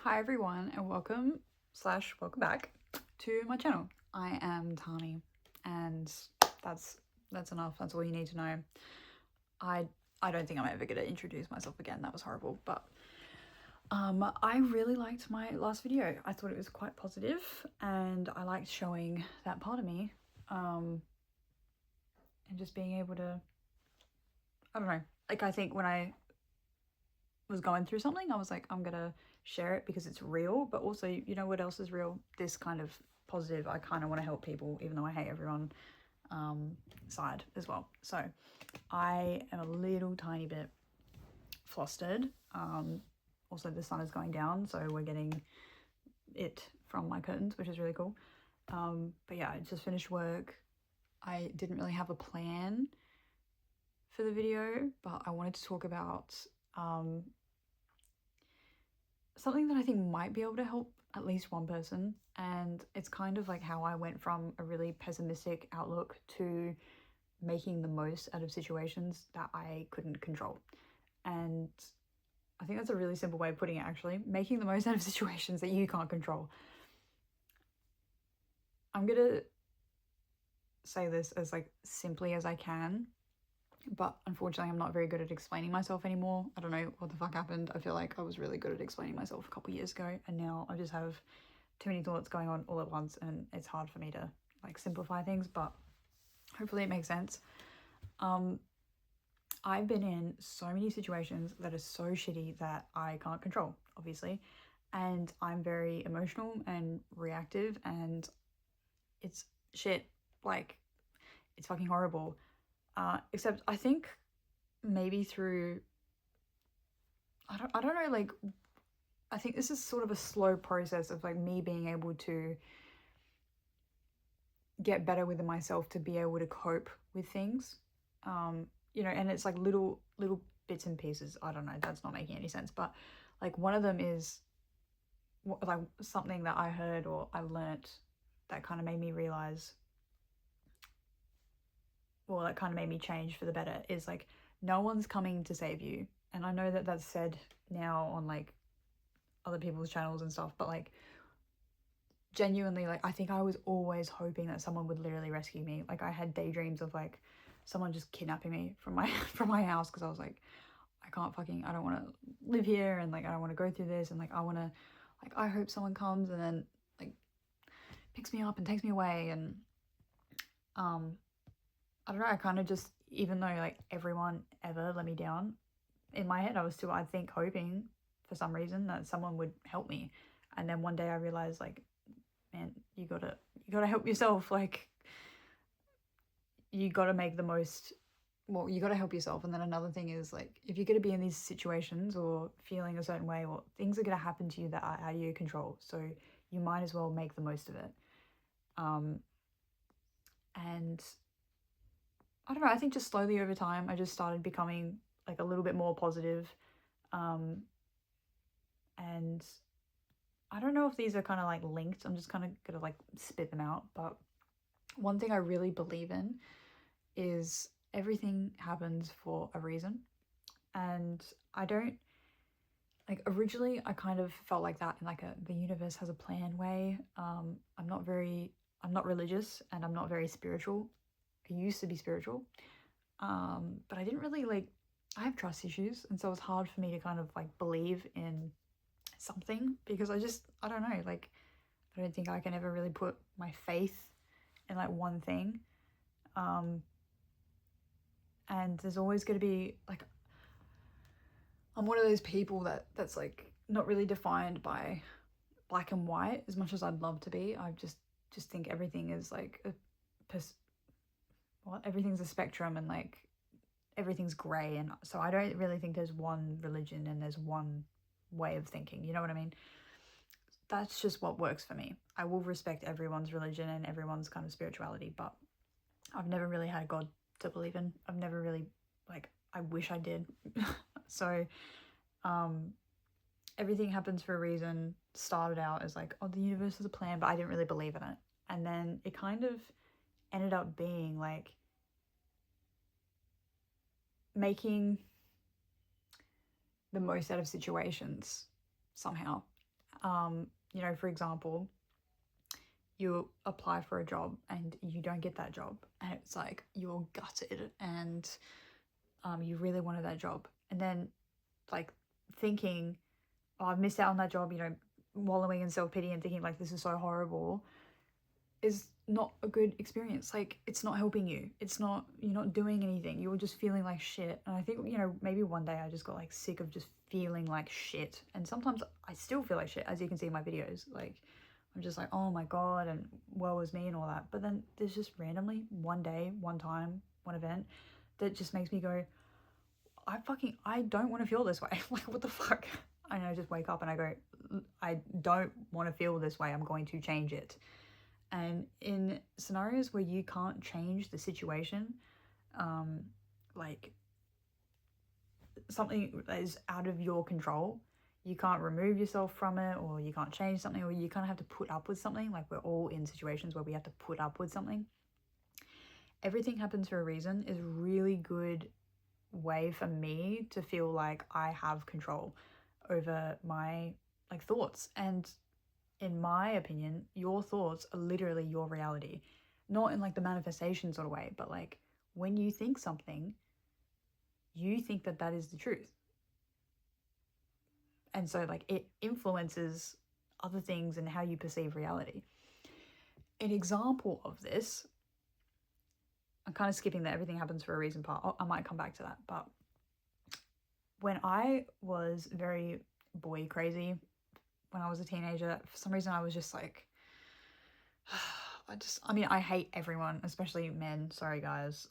Hi everyone and welcome back to my channel. I am Tani and that's enough. That's all you need to know. I don't think I'm ever gonna introduce myself again. That was horrible, but I really liked my last video. I thought it was quite positive and I liked showing that part of me and just being able to, I don't know, like I think when I was going through something, I was like, I'm gonna share it because it's real, but also, you know what else is real? This kind of positive, I kind of want to help people, even though I hate everyone side as well. So I am a little tiny bit flustered. Also the sun is going down, so we're getting it from my curtains, which is really cool. But yeah, I just finished work. I didn't really have a plan for the video, but I wanted to talk about something that I think might be able to help at least one person. And it's kind of like how I went from a really pessimistic outlook to making the most out of situations that I couldn't control. And I think that's a really simple way of putting it, actually. Making the most out of situations that you can't control. I'm gonna say this as like simply as I can, but unfortunately I'm not very good at explaining myself anymore. I don't know what the fuck happened. I feel like I was really good at explaining myself a couple years ago, and now I just have too many thoughts going on all at once and it's hard for me to like simplify things, but hopefully it makes sense. I've been in so many situations that are so shitty that I can't control, obviously, and I'm very emotional and reactive, and it's shit. Like, it's fucking horrible. Except I think maybe through, I don't know, like, I think this is sort of a slow process of like me being able to get better within myself to be able to cope with things. You know, and it's like little bits and pieces. I don't know, that's not making any sense, but like one of them is like something that I heard or I learnt that kind of made me realize, well, that kind of made me change for the better, is like no one's coming to save you. And I know that that's said now on like other people's channels and stuff, but like genuinely, like I think I was always hoping that someone would literally rescue me. Like I had daydreams of like someone just kidnapping me from my from my house, because I was like, I don't want to live here, and like I don't want to go through this, and like I want to, like I hope someone comes and then like picks me up and takes me away. And I don't know, I kind of just, even though like everyone ever let me down, in my head I was still, I think, hoping for some reason that someone would help me. And then one day I realized, like, man, you gotta help yourself. Like, you gotta make the most, well, you gotta help yourself. And then another thing is, like, if you're gonna be in these situations or feeling a certain way, or things are gonna happen to you that are out of your control, so you might as well make the most of it. And I don't know, I think just slowly over time I just started becoming like a little bit more positive. And I don't know if these are kind of like linked. I'm just kind of gonna like spit them out. But one thing I really believe in is everything happens for a reason. And I don't, like, originally I kind of felt like that in like the universe has a plan way. I'm not religious and I'm not very spiritual. I used to be spiritual. But I didn't really like, I have trust issues, and so it's hard for me to kind of like believe in something, because I don't know, like I don't think I can ever really put my faith in like one thing. And there's always going to be like, I'm one of those people that's like not really defined by black and white as much as I'd love to be. I just think everything is like everything's a spectrum, and like everything's grey. And so I don't really think there's one religion and there's one way of thinking, you know what I mean? That's just what works for me. I will respect everyone's religion and everyone's kind of spirituality, but I've never really had a God to believe in. I've never really, like, I wish I did. So everything happens for a reason. Started out as like, oh, the universe has a plan, but I didn't really believe in it. And then it kind of ended up being like making the most out of situations somehow. You know, for example, you apply for a job and you don't get that job, and it's like you're gutted, and you really wanted that job, and then like thinking, oh, I've missed out on that job, you know, wallowing in self-pity and thinking like this is so horrible, is not a good experience. Like, it's not helping you. It's not, you're not doing anything. You're just feeling like shit. And I think, you know, maybe one day I just got like sick of just feeling like shit. And sometimes I still feel like shit, as you can see in my videos. Like, I'm just like, oh my God, and woe is me and all that. But then there's just randomly one day, one time, one event that just makes me go, I don't want to feel this way. Like, what the fuck? And I just wake up and I go, I don't want to feel this way. I'm going to change it. And in scenarios where you can't change the situation, like something that is out of your control, you can't remove yourself from it, or you can't change something, or you kind of have to put up with something. Like, we're all in situations where we have to put up with something. Everything happens for a reason is a really good way for me to feel like I have control over my like thoughts. And in my opinion, your thoughts are literally your reality. Not in like the manifestation sort of way, but like when you think something, you think that that is the truth. And so like it influences other things and how you perceive reality. An example of this, I'm kind of skipping the everything happens for a reason part. I might come back to that. But when I was very boy crazy, when I was a teenager, for some reason I was just like, I hate everyone, especially men. Sorry, guys.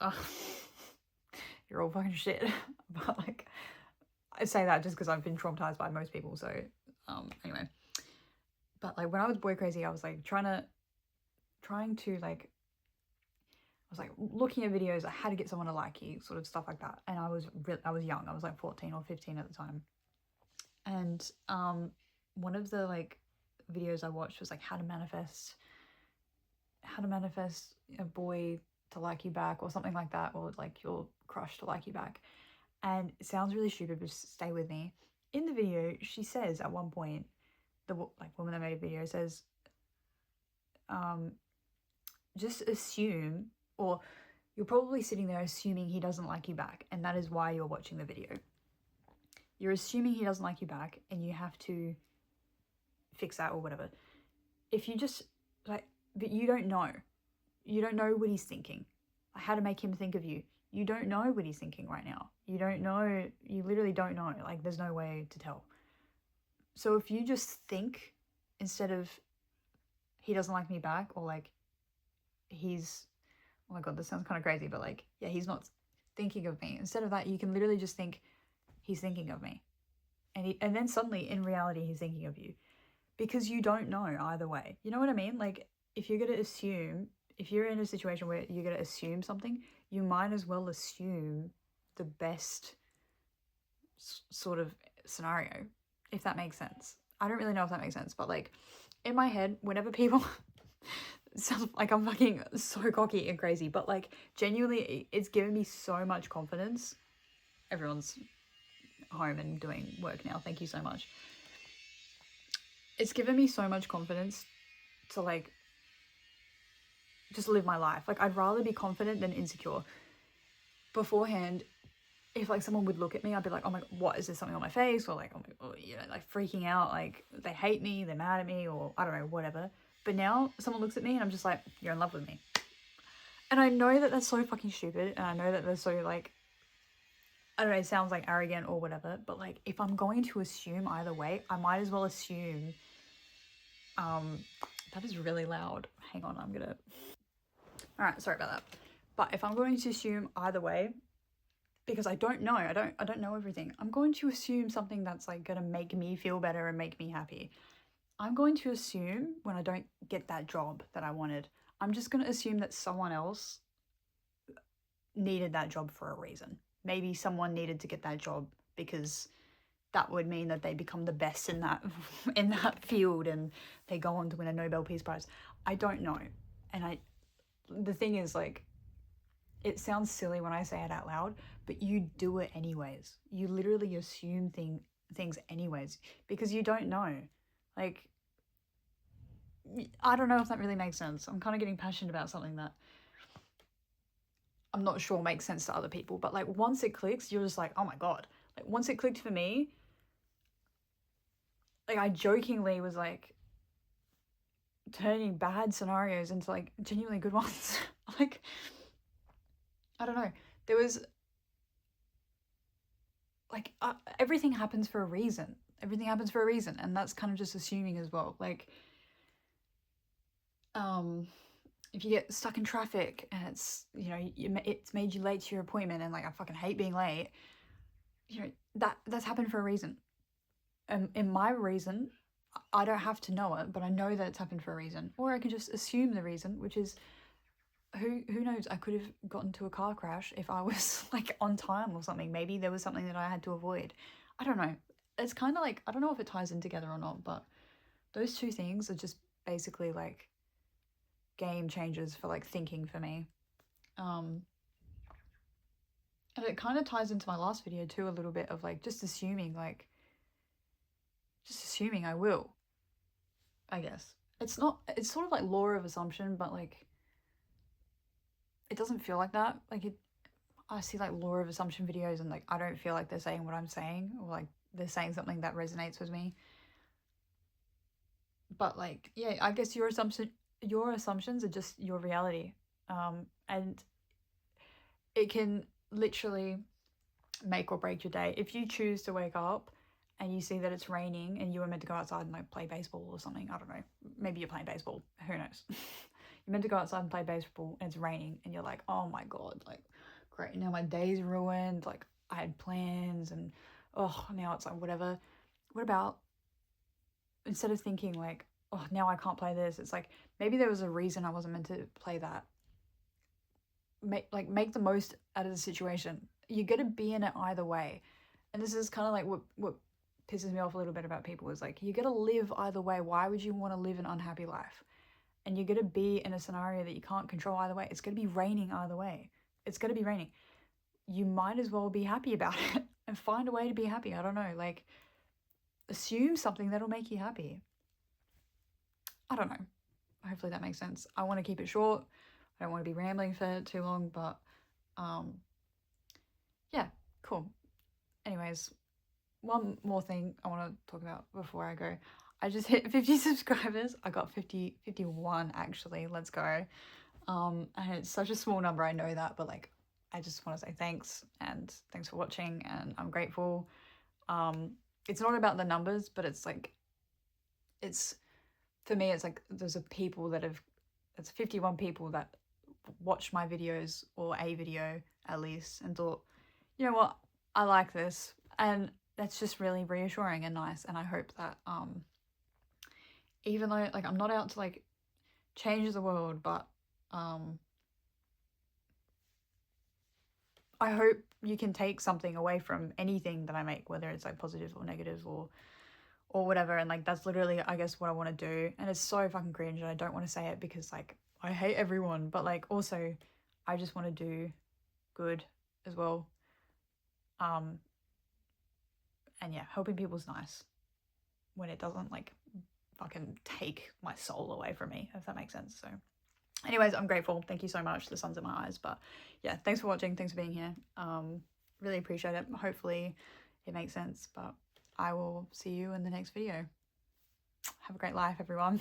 You're all fucking shit. But like, I say that just because I've been traumatized by most people. So, anyway. But like, when I was boy crazy, I was like trying to like, I was like looking at videos, like how to get someone to like you, sort of stuff like that. And I was young. I was like 14 or 15 at the time. And one of the like videos I watched was like how to manifest a boy to like you back, or something like that, or like your crush to like you back. And it sounds really stupid, but just stay with me. In the video, she says at one point, the like woman that made a video says, just assume, or you're probably sitting there assuming he doesn't like you back, and that is why you're watching the video. You're assuming he doesn't like you back, and you have to fix that or whatever. If you just like, but you don't know what he's thinking, how to make him think of you. You don't know what he's thinking right now. You literally don't know. Like, there's no way to tell. So if you just think, instead of he doesn't like me back, or like he's, oh my God, this sounds kind of crazy, but like, yeah, he's not thinking of me. Instead of that, you can literally just think he's thinking of me. And then suddenly in reality, he's thinking of you, because you don't know either way. You know what I mean? Like, if you're going to assume, if you're in a situation where you're going to assume something, you might as well assume the best sort of scenario, if that makes sense. I don't really know if that makes sense, but like in my head, whenever people sounds like I'm fucking so cocky and crazy, but like genuinely, it's given me so much confidence. Everyone's home and doing work now. Thank you so much. It's given me so much confidence to like just live my life. Like, I'd rather be confident than insecure. Beforehand, if like someone would look at me, I'd be like, oh my God, what is there, something on my face? Or like, oh my God, you know, like freaking out, like they hate me, they're mad at me, or I don't know, whatever. But now someone looks at me and I'm just like, you're in love with me. And I know that that's so fucking stupid, and I know that that's so like, I don't know, it sounds like arrogant or whatever, but like, if I'm going to assume either way, I might as well assume, that is really loud. Hang on, I'm gonna, all right, sorry about that. But if I'm going to assume either way, because I don't know, I don't know everything, I'm going to assume something that's like gonna make me feel better and make me happy. I'm going to assume when I don't get that job that I wanted, I'm just gonna assume that someone else needed that job for a reason. Maybe someone needed to get that job because that would mean that they become the best in that in that field, and they go on to win a Nobel Peace Prize. I don't know. And the thing is, like, it sounds silly when I say it out loud, but you do it anyways. You literally assume things anyways, because you don't know. Like, I don't know if that really makes sense. I'm kind of getting passionate about something that I'm not sure makes sense to other people, but like once it clicks, you're just like, oh my God. Like once it clicked for me, like I jokingly was like turning bad scenarios into like genuinely good ones. Like, I don't know. There was like everything happens for a reason. Everything happens for a reason, and that's kind of just assuming as well. Like, if you get stuck in traffic and it's, you know, it's made you late to your appointment, and like I fucking hate being late, you know, that's happened for a reason. And in my reason, I don't have to know it, but I know that it's happened for a reason. Or I can just assume the reason, which is who knows, I could have gotten to a car crash if I was like on time or something. Maybe there was something that I had to avoid. I don't know. It's kind of like, I don't know if it ties in together or not, but those two things are just basically like game changers for like thinking for me. And it kind of ties into my last video too, a little bit of like just assuming I will, I guess. It's not, it's sort of like law of assumption, but like it doesn't feel like that. Like I see like law of assumption videos and like I don't feel like they're saying what I'm saying, or like they're saying something that resonates with me. But like, yeah, I guess your assumptions are just your reality. And it can literally make or break your day. If you choose to wake up and you see that it's raining and you were meant to go outside and like play baseball or something, I don't know, maybe you're playing baseball, who knows. You're meant to go outside and play baseball and it's raining and you're like, oh my God, like great, now my day's ruined, like I had plans and oh, now it's like whatever. What about, instead of thinking like, oh, now I can't play this, it's like maybe there was a reason I wasn't meant to play that. Make the most out of the situation. You're gonna be in it either way. And this is kind of like what pisses me off a little bit about people is like, you're gonna live either way. Why would you want to live an unhappy life? And you're gonna be in a scenario that you can't control either way. It's gonna be raining either way. It's gonna be raining. You might as well be happy about it and find a way to be happy. I don't know, like assume something that'll make you happy. I don't know. Hopefully that makes sense. I want to keep it short. I don't want to be rambling for too long, but yeah, cool. Anyways, one more thing I want to talk about before I go. I just hit 50 subscribers. I got 51 actually. Let's go. And it's such a small number, I know that, but like I just want to say thanks, and thanks for watching, and I'm grateful. It's not about the numbers, but it's like, it's, for me, it's like there's it's 51 people that watched my videos, or a video at least, and thought, you know what, I like this. And that's just really reassuring and nice. And I hope that even though like I'm not out to like change the world, but I hope you can take something away from anything that I make, whether it's like positive or negative or whatever. And like that's literally, I guess, what I want to do. And it's so fucking cringe, and I don't want to say it because like I hate everyone, but like also I just want to do good as well. And yeah, helping people's nice when it doesn't like fucking take my soul away from me, if that makes sense. So anyways, I'm grateful. Thank you so much. The sun's in my eyes. But yeah, thanks for watching. Thanks for being here. Really appreciate it. Hopefully it makes sense, but I will see you in the next video. Have a great life, everyone.